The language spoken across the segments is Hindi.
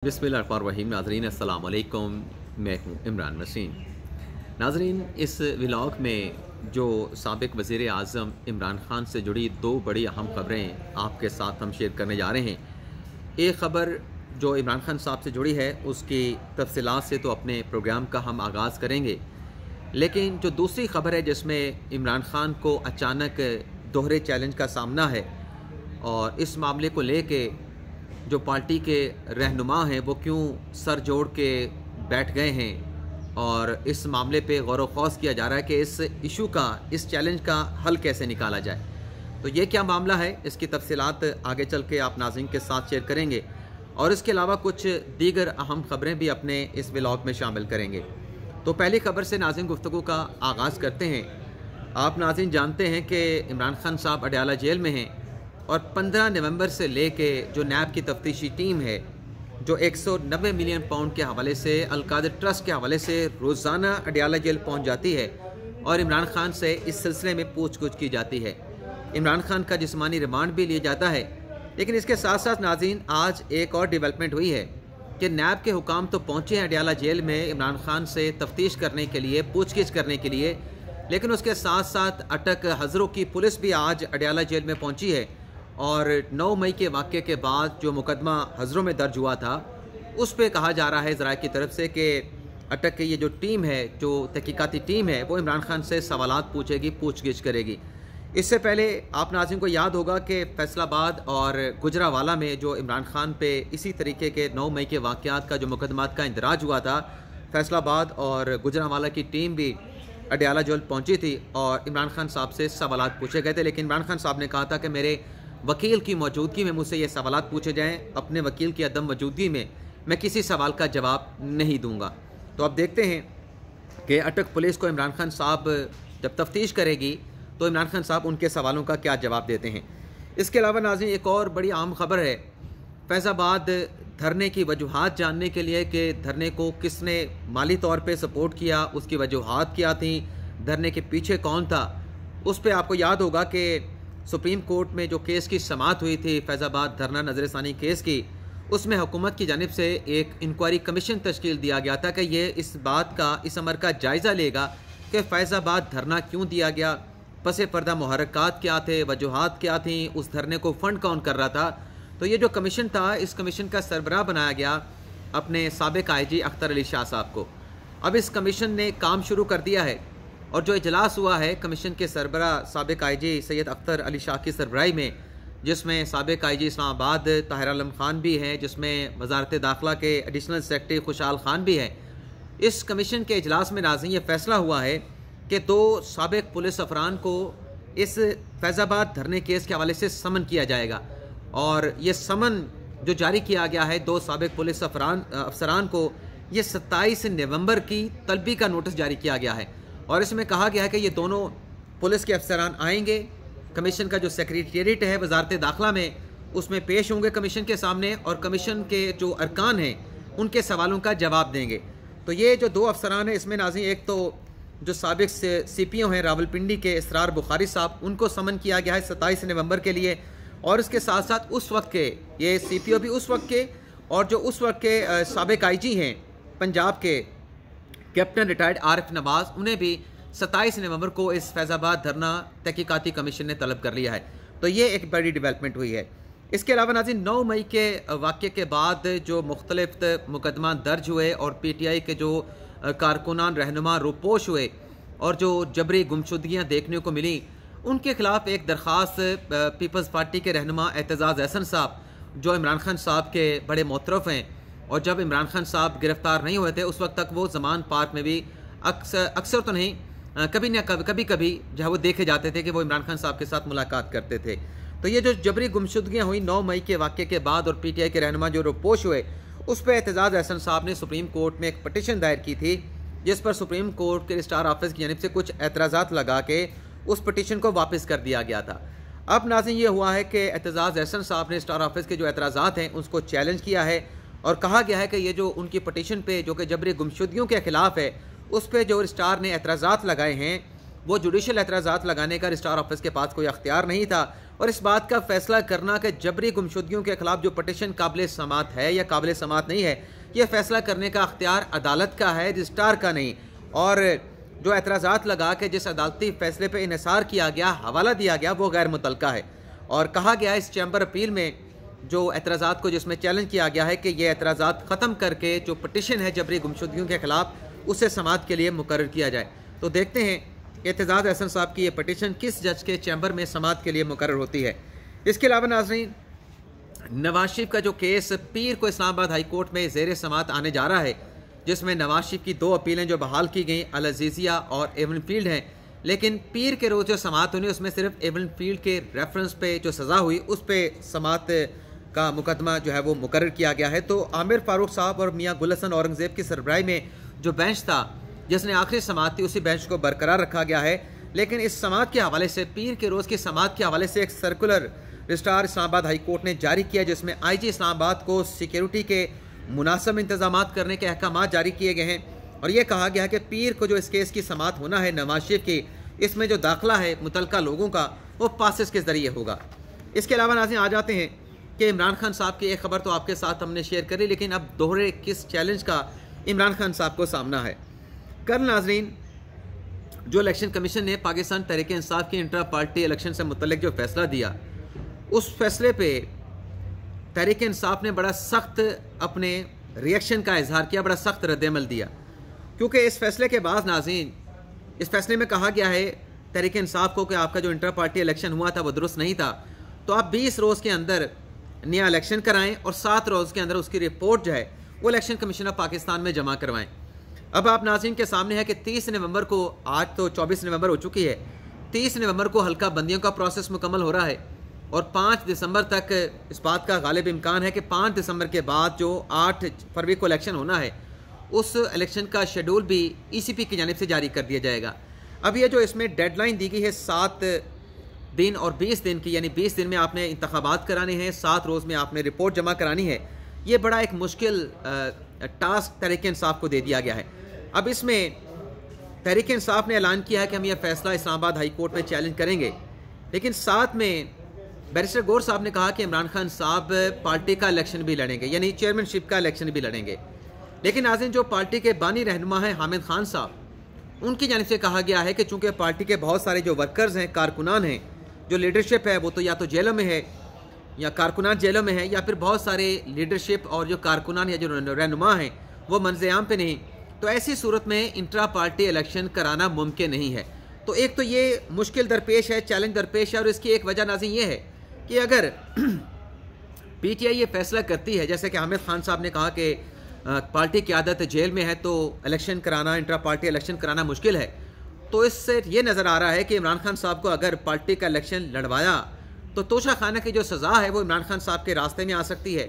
बिस्मिल्लाहिर्रहमानिर्रहीम। नाज़रीन अस्सलाम वालेकुम, मैं हूँ इमरान नसीम। नाज़रीन, इस व्लॉग में जो साबिक़ वज़ीर आज़म इमरान ख़ान से जुड़ी दो बड़ी अहम ख़बरें आपके साथ हम शेयर करने जा रहे हैं। एक ख़बर जो इमरान ख़ान साहब से जुड़ी है उसकी तफ़सीलात से तो अपने प्रोग्राम का हम आगाज़ करेंगे, लेकिन जो दूसरी ख़बर है जिसमें इमरान ख़ान को अचानक दोहरे चैलेंज का सामना है और इस मामले को लेके जो पार्टी के रहनुमा हैं वो क्यों सर जोड़ के बैठ गए हैं और इस मामले पे गौर व ख़ौस किया जा रहा है कि इस इशू का, इस चैलेंज का हल कैसे निकाला जाए। तो ये क्या मामला है, इसकी तफसीलात आगे चल के आप नाज़रीन के साथ शेयर करेंगे और इसके अलावा कुछ दीगर अहम ख़बरें भी अपने इस व्लॉग में शामिल करेंगे। तो पहली ख़बर से नाज़रीन गुफ्तगू का आगाज़ करते हैं। आप नाज़रीन जानते हैं कि इमरान ख़ान साहब अडयाला जेल में हैं और 15 नवंबर से लेके जो नैब की तफ्तीशी टीम है जो 190 मिलियन पाउंड के हवाले से अल-कादिर ट्रस्ट के हवाले से रोज़ाना अडयाला जेल पहुंच जाती है और इमरान ख़ान से इस सिलसिले में पूछ-गुछ की जाती है। इमरान ख़ान का जिस्मानी रिमांड भी लिया जाता है। लेकिन इसके साथ साथ नाज़रीन आज एक और डेवलपमेंट हुई है कि नैब के हुकाम तो पहुँचे हैं अडयाला जेल में इमरान ख़ान से तफ्तीश करने के लिए, पूछ-गिछ करने के लिए, लेकिन उसके साथ साथ अटक हज़रों की पुलिस भी आज अडयाला जेल में पहुँची है और 9 मई के वाक़े के बाद जो मुकदमा हज़रों में दर्ज हुआ था उस पे कहा जा रहा है ज़राए की तरफ से कि अटक की ये जो टीम है, जो तहकीकाती टीम है, वो इमरान ख़ान से सवालात पूछेगी, पूछ-गिछ करेगी। इससे पहले आप नाज़रीन को याद होगा कि फैसलाबाद और गुजरावाला में जो इमरान ख़ान पे इसी तरीके के 9 मई के वाक़यात का जो मुकदमात का इंदराज हुआ था, फैसलाबाद और गुजरावाला की टीम भी अडयाला जेल पहुँची थी और इमरान ख़ान साहब से सवालात पूछे गए थे। लेकिन इमरान ख़ान साहब ने कहा था कि मेरे वकील की मौजूदगी में मुझसे ये सवालात पूछे जाएं, अपने वकील की अदम मौजूदगी में मैं किसी सवाल का जवाब नहीं दूंगा। तो अब देखते हैं कि अटक पुलिस को इमरान ख़ान साहब जब तफ्तीश करेगी तो इमरान ख़ान साहब उनके सवालों का क्या जवाब देते हैं। इसके अलावा नाज़रीन एक और बड़ी अहम ख़बर है। फैज़ाबाद धरने की वजूहात जानने के लिए कि धरने को किसने माली तौर पर सपोर्ट किया, उसकी वजूहात क्या थी, धरने के पीछे कौन था, उस पर आपको याद होगा कि सुप्रीम कोर्ट में जो केस की समाअत हुई थी फैज़ाबाद धरना नज़रसानी केस की, उसमें हुकूमत की जानिब से एक इंक्वायरी कमीशन तश्कील दिया गया था कि ये इस बात का, इस अमर का जायज़ा लेगा कि फैज़ाबाद धरना क्यों दिया गया, पसे पर्दा मुहर्रकात क्या थे, वजूहात क्या थी, उस धरने को फ़ंड कौन कर रहा था। तो ये जो कमीशन था, इस कमीशन का सरबराह बनाया गया अपने साबिक़ IG अख्तर अली शाह साहब को। अब इस कमीशन ने काम शुरू कर दिया है और जो इजलास हुआ है कमीशन के सरबराह साबिक़ IG सैयद अख्तर अली शाह की सरबराही में, जिसमें साबिक़ IG इस्लामाबाद ताहिर आलम ख़ान भी हैं, जिसमें वज़ारत दाखिला के एडिशनल सेक्रेटरी खुशहाल ख़ान भी हैं। इस कमीशन के इजलास में नाज़रीन ये फ़ैसला हुआ है कि 2 साबिक़ पुलिस अफरान को इस फैज़ाबाद धरने केस के हवाले से समन किया जाएगा और ये समन जो जारी किया गया है 2 साबिक़ पुलिस अफसरान को, ये 27 नवंबर की तलबी का नोटिस जारी किया गया है और इसमें कहा गया है कि ये दोनों पुलिस के अफसरान आएंगे, कमीशन का जो सेक्रेटेरिएट है वज़ारत दाखिला में, उसमें पेश होंगे कमीशन के सामने और कमीशन के जो अरकान हैं उनके सवालों का जवाब देंगे। तो ये जो 2 अफसरान हैं इसमें नाज़रीन एक तो जो साबिक़ CPO हैं रावलपिंडी के इसरार बुखारी साहब, उनको समन किया गया है 27 नवंबर के लिए और इसके साथ साथ उस वक्त के ये CPO भी उस वक्त के और जो उस वक्त के साबिक़ IG हैं पंजाब के कैप्टन रिटायर्ड आरिफ नवाज़, उन्हें भी 27 नवंबर को इस फैज़ाबाद धरना तहकीकाती कमीशन ने तलब कर लिया है। तो ये एक बड़ी डेवलपमेंट हुई है। इसके अलावा नाज़रीन 9 मई के वाक़े के बाद जो मुख्तलिफ मुकदमा दर्ज हुए और PTI के जो कारकुनान रहनुमा रोपोश हुए और जो जबरी गुमशुदगियाँ देखने को मिली, उनके ख़िलाफ़ एक दरख्वास्त पीपल्स पार्टी के रहनुमा एतजाज़ अहसन साहब, जो इमरान ख़ान साहब के बड़े मोतरफ़ हैं और जब इमरान ख़ान साहब गिरफ़्तार नहीं हुए थे उस वक्त तक वो ज़मान पार्क में भी अक्सर तो नहीं, कभी जो है वो देखे जाते थे कि वो इमरान ख़ान साहब के साथ मुलाकात करते थे। तो ये जो जबरी गुमशुदगियाँ हुई 9 मई के वाक़े के बाद और PTI के रहनुमा जो रोपोश हुए, उस पर एतजाज़ अहसन साहब ने सुप्रीम कोर्ट में एक पटिशन दायर की थी जिस पर सुप्रीम कोर्ट के रजिस्ट्रार ऑफिस की जानिब से कुछ एतराज़ात लगा के उस पटिशन को वापस कर दिया गया था। अब नाज़रीन ये हुआ है कि एतजाज़ अहसन साहब ने रजिस्ट्रार ऑफिस के जो एतराज़ात हैं उसको चैलेंज किया है और कहा गया है कि ये जो उनकी पटिशन पे जो कि जबरी गुमशुदगियों के ख़िलाफ़ है, उस पर जो रजिस्ट्रार ने एतराज़ात लगाए हैं वो जुडिशल एतराज़ात लगाने का रजिस्ट्रार ऑफिस के पास कोई अख्तियार नहीं था और इस बात का फैसला करना कि जबरी गुमशुदगियों के खिलाफ जो पटिशन काबिल समात है या काबिल समात नहीं है, यह फैसला करने का अख्तियार अदालत का है, रजिस्ट्रार का नहीं। और जो एतराज़ात लगा के जिस अदालती फैसले पर इन्हिसार किया गया, हवाला दिया गया, वो गैर मुतलका है। और कहा गया इस चैम्बर अपील में जो एतराज़ात को जिसमें चैलेंज किया गया है कि ये एतराज़ात ख़त्म करके जो पटिशन है जबरी गुमशुदगियों के खिलाफ उसे समात के लिए मुकर्रर किया जाए। तो देखते हैं एतजाज़ अहसन साहब की ये पटिशन किस जज के चैम्बर में समात के लिए मुकर्रर होती है। इसके अलावा नाज़रीन, नवाज शरीफ का जो केस पीर को इस्लामाबाद हाई कोर्ट में ज़ेर समात आने जा रहा है, जिसमें नवाज शरीफ की 2 अपीलें जो बहाल की गई अल अज़ीज़िया और एवन फील्ड हैं, लेकिन पीर के रोज़ जो समात हुई उसमें सिर्फ एवन फील्ड के रेफरेंस पे जो सज़ा हुई उस पर समात का मुकदमा जो है वो मुकर्रर किया गया है। तो आमिर फारूक साहब और मियाँ गुल हसन औरंगज़ेब की सरबराही में जो बेंच था जिसने आखिरी समात थी, उसी बेंच को बरकरार रखा गया है। लेकिन इस समात के हवाले से, पीर के रोज़ की समात के हवाले से एक circular registrar Islamabad high court ने जारी किया, जिसमें IG इस्लामाबाद को सिक्योरिटी के मुनासिब इंतजाम करने के अहकाम जारी किए गए हैं। और ये कहा गया है कि पीर को जो इस केस की समात होना है नवाज शरीफ की, इसमें जो दाखिला है मुतलका लोगों का वो पासिस के ज़रिए होगा। इसके अलावा नाज़रीन आ जाते हैं कि इमरान खान साहब की एक खबर तो आपके साथ हमने शेयर करी, लेकिन अब दोहरे किस चैलेंज का इमरान खान साहब को सामना है। कल नाज़रीन, जो इलेक्शन कमीशन ने पाकिस्तान तहरीक इंसाफ की इंट्रा पार्टी इलेक्शन से मुतल्लिक जो फैसला दिया, उस फैसले पे तहरीक इंसाफ ने बड़ा सख्त अपने रिएक्शन का इजहार किया, बड़ा सख्त रद्द-ए-अमल दिया। क्योंकि इस फैसले के बाद नाज़रीन, इस फैसले में कहा गया है तहरीक इंसाफ को कि आपका जो इंटर पार्टी इलेक्शन हुआ था वो दुरुस्त नहीं था, तो आप 20 रोज़ के अंदर नया इलेक्शन कराएं और 7 रोज़ के अंदर उसकी रिपोर्ट जो है वो इलेक्शन कमीशन ऑफ पाकिस्तान में जमा करवाएं। अब आप नाज़रीन के सामने है कि 30 नवंबर को, आज तो 24 नवंबर हो चुकी है, 30 नवंबर को हल्का बंदियों का प्रोसेस मुकम्मल हो रहा है और 5 दिसंबर तक इस बात का गालिब इम्कान है कि 5 दिसंबर के बाद जो 8 फरवरी को इलेक्शन होना है, उस इलेक्शन का शेड्यूल भी ECP की जानिब से जारी कर दिया जाएगा। अब ये जो इसमें डेडलाइन दी गई है 7 दिन और 20 दिन की, यानी 20 दिन में आपने इंतखाबात कराने हैं, 7 रोज़ में आपने रिपोर्ट जमा करानी है, ये बड़ा एक मुश्किल टास्क तहरीक इंसाफ को दे दिया गया है। अब इसमें तहरीक इंसाफ ने ऐलान किया है कि हम यह फैसला इस्लामाबाद हाई कोर्ट में चैलेंज करेंगे, लेकिन साथ में बैरिस्टर गौर साहब ने कहा कि इमरान खान साहब पार्टी का इलेक्शन भी लड़ेंगे, यानी चेयरमैनशिप का इलेक्शन भी लड़ेंगे। लेकिन नाज़रीन, जो पार्टी के बानी रहनुमा हैं हामिद खान साहब, उनकी जानिब से कहा गया है कि चूँकि पार्टी के बहुत सारे जो वर्कर्स हैं, कारकुनान हैं, जो लीडरशिप है वो तो या तो जेलों में है या कारकुनान जेलों में है, या फिर बहुत सारे लीडरशिप और जो कारकुनान या जो रहनुमा हैं वो मंज़र-ए-आम पे नहीं, तो ऐसी सूरत में इंट्रा पार्टी इलेक्शन कराना मुमकिन नहीं है। तो एक तो ये मुश्किल दरपेश है, चैलेंज दरपेश है। और इसकी एक वजह नाज़रीन ये है कि अगर PTI ये फैसला करती है, जैसे कि हामिद खान साहब ने कहा कि पार्टी की आदत जेल में है तो इलेक्शन कराना, इंट्रा पार्टी इलेक्शन कराना मुश्किल है, तो इससे ये नज़र आ रहा है कि इमरान खान साहब को अगर पार्टी का इलेक्शन लड़वाया तो तोशा खाना की जो सज़ा है वो इमरान खान साहब के रास्ते में आ सकती है।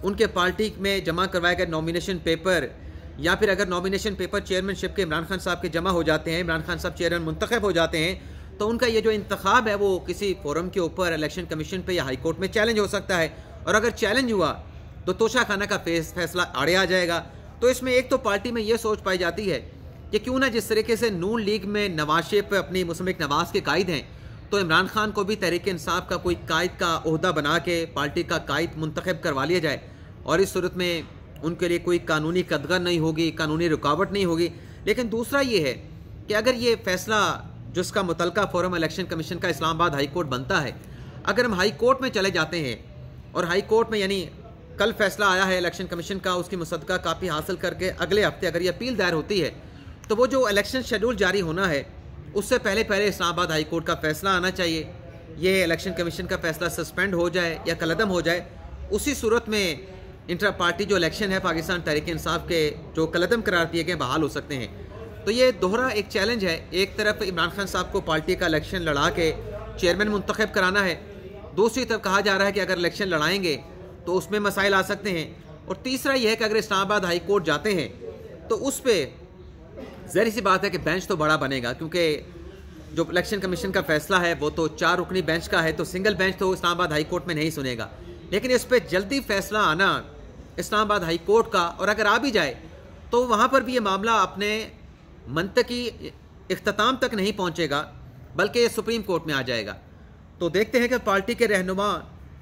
उनके पार्टी में जमा करवाए गए नॉमिनेशन पेपर, या फिर अगर नॉमिनेशन पेपर चेयरमैनशिप के इमरान खान साहब के जमा हो जाते हैं, इमरान खान साहब चेयरमैन मुंतखब हो जाते हैं, तो उनका ये जो इंतखाब है वो किसी फोरम के ऊपर इलेक्शन कमीशन पे या हाई कोर्ट में चैलेंज हो सकता है। और अगर चैलेंज हुआ तो तोशा खाना का फैसला आड़े आ जाएगा। तो इसमें एक तो पार्टी में ये सोच पाई जाती है कि क्यों ना जिस तरीके से नून लीग में नवाज शरीफ अपनी मुस्लिम नवाज के कायद हैं, तो इमरान खान को भी तहरीक इंसाफ का कोई कायद का ओहदा बना के पार्टी का कायद मुंतखब करवा लिया जाए, और इस सूरत में उनके लिए कोई कानूनी कदगन नहीं होगी, कानूनी रुकावट नहीं होगी। लेकिन दूसरा ये है कि अगर ये फैसला जिसका मुतलका फोरम इलेक्शन कमीशन का इस्लामाबाद हाई कोर्ट बनता है, अगर हम हाई कोर्ट में चले जाते हैं और हाई कोर्ट में, यानी कल फैसला आया है इलेक्शन कमीशन का, उसकी मुसद्दका कापी हासिल करके अगले हफ्ते अगर ये अपील दायर होती है, तो वो जो इलेक्शन शेड्यूल जारी होना है उससे पहले पहले इस्लामाबाद हाई कोर्ट का फैसला आना चाहिए, ये इलेक्शन कमीशन का फैसला सस्पेंड हो जाए या कलअदम हो जाए। उसी सूरत में इंट्रा पार्टी जो इलेक्शन है पाकिस्तान तहरीक इंसाफ के जो कलअदम करार दिए गए बहाल हो सकते हैं। तो ये दोहरा एक चैलेंज है, एक तरफ इमरान खान साहब को पार्टी का इलेक्शन लड़ा के चेयरमैन मुंतखब कराना है, दूसरी तरफ कहा जा रहा है कि अगर इलेक्शन लड़ाएंगे तो उसमें मसाइल आ सकते हैं, और तीसरा यह है कि अगर इस्लामाबाद हाई कोर्ट जाते हैं तो उस पर ज़ाहिर सी बात है कि बेंच तो बड़ा बनेगा, क्योंकि जो इलेक्शन कमीशन का फैसला है वो तो 4 रुकनी बेंच का है, तो सिंगल बेंच तो इस्लामाबाद हाई कोर्ट में नहीं सुनेगा। लेकिन इस पर जल्दी फैसला आना इस्लामाबाद हाई कोर्ट का, और अगर आ भी जाए तो वहाँ पर भी ये मामला अपने मंतकी इख्तिताम तक नहीं पहुँचेगा, बल्कि सुप्रीम कोर्ट में आ जाएगा। तो देखते हैं कि पार्टी के रहनुमा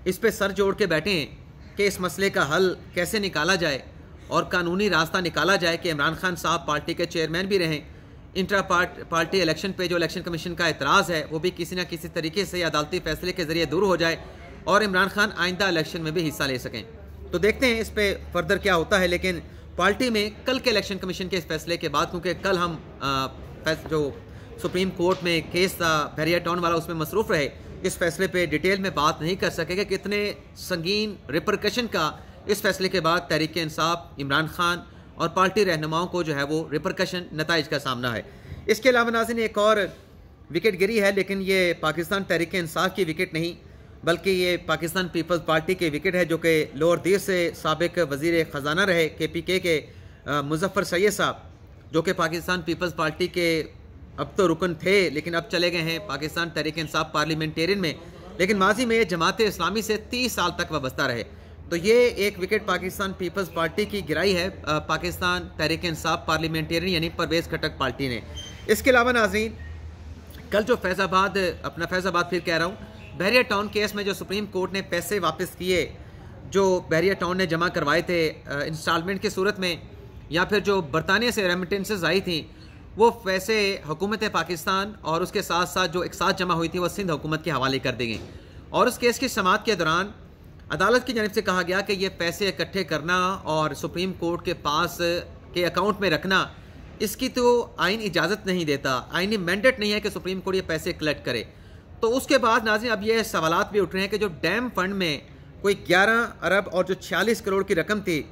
इस पे सर जोड़ के बैठे हैं कि इस मसले का हल कैसे निकाला जाए और कानूनी रास्ता निकाला जाए कि इमरान खान साहब पार्टी के चेयरमैन भी रहें। इंट्रा पार्टी इलेक्शन पे जो इलेक्शन कमीशन का एतराज़ है वो भी किसी न किसी तरीके से अदालती फैसले के ज़रिए दूर हो जाए और इमरान खान आइंदा इलेक्शन में भी हिस्सा ले सकें। तो देखते हैं इस पे फर्दर क्या होता है। लेकिन पार्टी में कल के इलेक्शन कमीशन के इस फैसले के बाद, क्योंकि कल हम जो सुप्रीम कोर्ट में केस था बहरिया टाउन वाला उसमें मसरूफ़ रहे, इस फैसले पे डिटेल में बात नहीं कर सके कि कितने संगीन रिपरकशन का इस फैसले के बाद तहरीक इंसाफ, इमरान खान और पार्टी रहनुमाओं को जो है वो रिपरकशन नताइज का सामना है। इसके अलावा नाज़रीन एक और विकेट गिरी है, लेकिन ये पाकिस्तान तहरीक इंसाफ की विकेट नहीं बल्कि ये पाकिस्तान पीपल्स पार्टी की विकेट है, जो कि लोअर दीर से साबिक वज़ीर ख़जाना रहे KPK के मुज़फ़्फ़र सैयद साहब, जो कि पाकिस्तान पीपल्स पार्टी के अब तो रुकन थे लेकिन अब चले गए हैं पाकिस्तान तहरीक इंसाफ पार्लियामेंटेरियन में, लेकिन माजी में जमात इस्लामी से 30 साल तक वाबस्ता रहे। तो ये एक विकेट पाकिस्तान पीपल्स पार्टी की गिराई है पाकिस्तान तहरीक इंसाफ पार्लियामेंटेरियन यानी परवेज़ खटक पार्टी ने। इसके अलावा नाज़रीन कल जो फैज़ाबाद फिर कह रहा हूँ, बहरिया टाउन केस में जो सुप्रीम कोर्ट ने पैसे वापस किए जो बहरिया टाउन ने जमा करवाए थे इंस्टॉलमेंट की सूरत में, या फिर जो बरतानिया से रेमिटेंसेस आई थी, वो पैसे हुकूमत पाकिस्तान और उसके साथ साथ जो एक साथ जमा हुई थी वो सिंध हुकूमत के हवाले कर दी गई। और उस केस की समाअत के दौरान अदालत की जानिब से कहा गया कि ये पैसे इकट्ठे करना और सुप्रीम कोर्ट के पास के अकाउंट में रखना, इसकी तो आइन इजाज़त नहीं देता, आइनी मैंडेट नहीं है कि सुप्रीम कोर्ट ये पैसे कलेक्ट करे। तो उसके बाद नाज़रीन अब ये सवालात भी उठ रहे हैं कि जो डैम फंड में कोई 11 अरब और जो 46 करोड़ की रकम थी,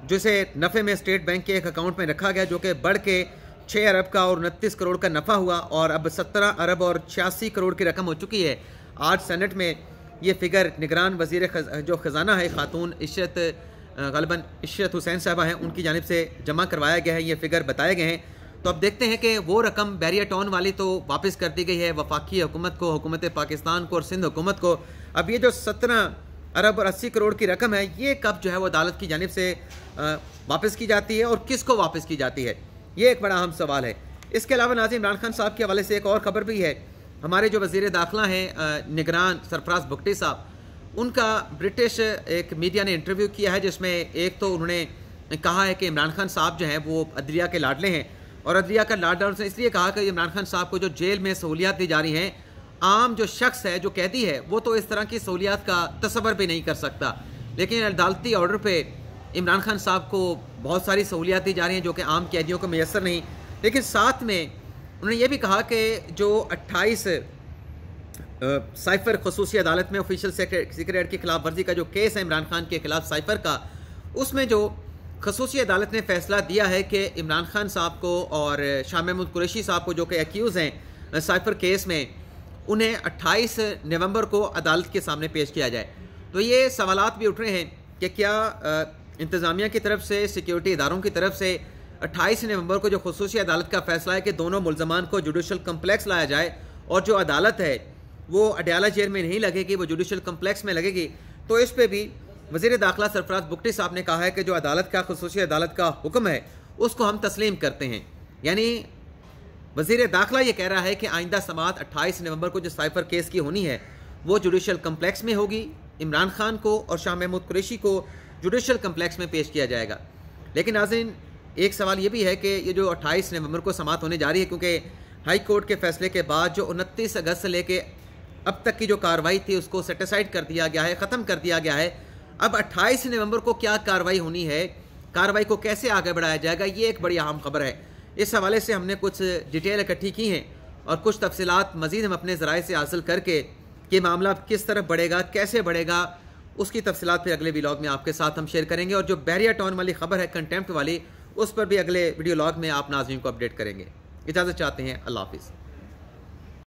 जिसे नफ़े में स्टेट बैंक के एक अकाउंट में रखा गया, जो कि बढ़ के 6 अरब का और 29 करोड़ का नफ़ा हुआ और अब 17 अरब और 86 करोड़ की रकम हो चुकी है। आज सेनेट में ये फिगर निगरान वज़ीर जो ख़जाना है खातून गलबन इशरत हुसैन साहबा हैं, उनकी जानिब से जमा करवाया गया है, ये फिगर बताए गए हैं। तो अब देखते हैं कि वो रकम बहरिया टाउन वाली तो वापस कर दी गई है वफाकी हुकूमत को, हुकूमत पाकिस्तान को और सिंध हुकूमत को। अब ये जो 17 अरब और 80 करोड़ की रकम है, ये कब जो है वो अदालत की जानिब से वापस की जाती है और किसको वापस की जाती है, ये एक बड़ा अहम सवाल है। इसके अलावा नाज़रीन इमरान खान साहब के हवाले से एक और ख़बर भी है। हमारे जो वज़ीर दाखिला हैं निगरान सरफराज बुगटी साहब, उनका ब्रिटिश एक मीडिया ने इंटरव्यू किया है, जिसमें एक तो उन्होंने कहा है कि इमरान खान साहब जो हैं वो अदलिया के लाडले हैं और अदलिया का लाडला उसने इसलिए कहा कि इमरान खान साहब को जो जेल में सहूलियात दी जा रही हैं, आम जो शख्स है जो कैदी है वो तो इस तरह की सहूलियात का तसव्वुर भी नहीं कर सकता, लेकिन अदालती ऑर्डर पे इमरान खान साहब को बहुत सारी सहूलियात दी जा रही हैं जो कि आम कैदियों को मैसर नहीं। लेकिन साथ में उन्होंने ये भी कहा कि जो 28 साइफर खसूसी अदालत में ऑफिशियल सीक्रेट की खिलाफ वर्जी का जो केस है इमरान खान के खिलाफ साइफर का, उसमें जो खसूसी अदालत ने फैसला दिया है कि इमरान खान साहब को और शाह महमूद कुरैशी साहब को जो कि एक्यूज़ हैं साइफर केस में, उन्हें 28 नवंबर को अदालत के सामने पेश किया जाए। तो ये सवालात भी उठ रहे हैं कि क्या इंतज़ामिया की तरफ से, सिक्योरिटी इदारों की तरफ से 28 नवंबर को जो खसूसी अदालत का फैसला है कि दोनों मुल्ज़मान को जुडिशल कम्प्लेक्स लाया जाए और जो अदालत है वो अडयाला जेल में नहीं लगेगी, वो जुडिशल कम्प्लेक्स में लगेगी। तो इस पर भी वज़ीर दाखिला सरफराज बुगटी साहब ने कहा है कि जो अदालत का खसूसी अदालत का हुक्म है उसको हम तस्लीम करते हैं। यानी वज़ीर दाखिला ये कह रहा है कि आइंदा समाअत 28 नवंबर को जो साइफर केस की होनी है वो जुडिशल कम्प्लेक्स में होगी, इमरान खान को और शाह महमूद कुरैशी को जुडिशल कम्प्लेक्स में पेश किया जाएगा। लेकिन नाज़रीन एक सवाल ये भी है कि ये जो 28 नवंबर को समाअत होने जा रही है, क्योंकि हाई कोर्ट के फैसले के बाद जो 29 अगस्त से लेके अब तक की जो कार्रवाई थी उसको सेटिसाइड कर दिया गया है, ख़त्म कर दिया गया है। अब 28 नवंबर को क्या कार्रवाई होनी है, कार्रवाई को कैसे आगे बढ़ाया जाएगा, ये एक बड़ी अहम खबर है। इस हवाले से हमने कुछ डिटेल इकट्ठी की हैं और कुछ तफसीलात मज़ीद हम अपने ज़राए से हासिल करके कि मामला किस तरफ बढ़ेगा, कैसे बढ़ेगा, उसकी तफसीलात फिर अगले व्लॉग में आपके साथ हम शेयर करेंगे। और जो बहरिया टाउन वाली खबर है कंटेम्प्ट वाली, उस पर भी अगले वीडियो लॉग में आप नाज़रीन को अपडेट करेंगे। इजाज़त चाहते हैं, अल्लाह हाफ़िज़।